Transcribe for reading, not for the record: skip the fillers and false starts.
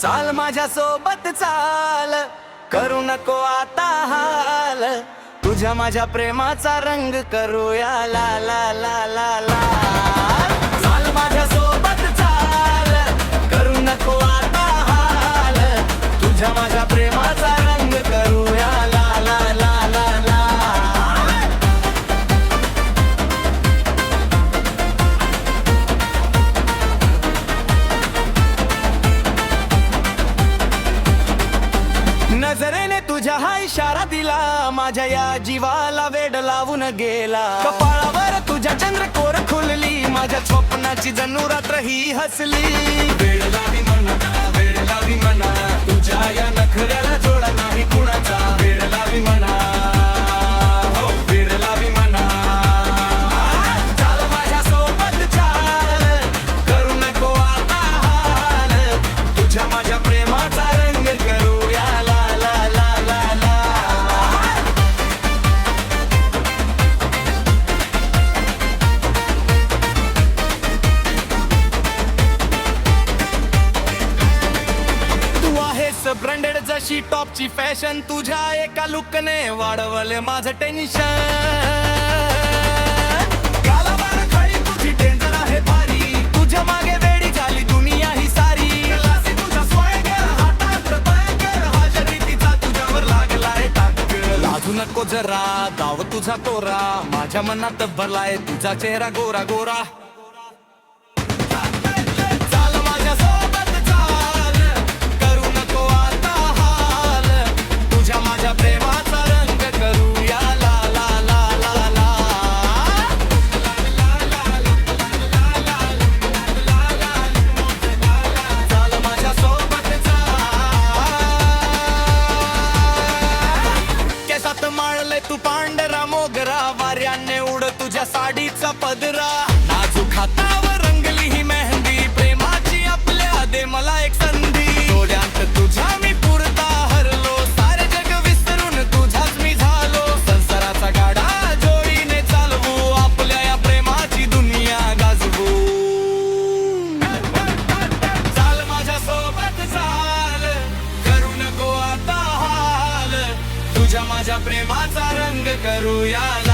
चाल माझ्या सोबत चाल, करू नको आता हाल, तुझ्या माझ्या प्रेमाचा रंग करूया ला ला ला ला ला। चाल माझ्या सोबत चाल, करू नको आता हाल, तुझ्या माझ्या प्रेमाचा रंग करूया ला ला ला ला ला। नजरेने तुझ्या हा इशारा दिला, माझ्या या जीवाला वेड लावून गेला। कपाळावर तुझ्या चंद्रकोर खुलली, माझ्या स्वप्नाची जणू रात्र ही हसली। वेड लावी म्हणा, वेड लावी म्हणा, तुझ्या या नखऱ्याला जोडा नाही कुणाचा। वेड लावी म्हणा, हो वेड लावी म्हणा। चाल माझ्या सोबत चाल, करू नको आता हाल, तुझ्या माझ्या प्रेमाचा रंग करूया ला ला ला ला ला। तू आहेस ब्रँडेड जशी टॉपची फॅशन, तुझ्या एका लुकने वाढवले माझं टेन्शन। गालावर खळी तुझी डेंजर आहे भारी, तुझ्या मागे वेडी झाली दुनिया ही सारी। लासी तुझा स्वॅगर, हातात बॅगर, हा शर्यतीचा तुझ्यावर लागलाय टाक। लाजू नको जरा, गाव तुझा कोरा, माझ्या मनात भरलाय तुझा चेहरा गोरा गोरा। चाल माझ्या सोबत चाल, करू नको आता हाल, तुझ्या माझ्या प्रेमाचा रंग करूया ला ला ला ला ला। चाल माझ्या सोबत चाल, केसात माळले तू पांढरा मोगरा, वाऱ्याने उड तुझ्या साडीचा पदरा। नाजूक हातावर रंगली ही मेहंदी, प्रेमाची आपल्या दे मला एक संधी। डोळ्यात तुझ्या मी पुरता हरलो, सारे जग विसरून तुझाच मी झालो। संसाराचा गाडा जोडीने चालवू, आपल्या या प्रेमाची दुनिया गाजवू। चाल माझ्या सोबत चाल, करू नको आता हाल, तुझ्या माझ्या प्रेमाचा रंग करूया ला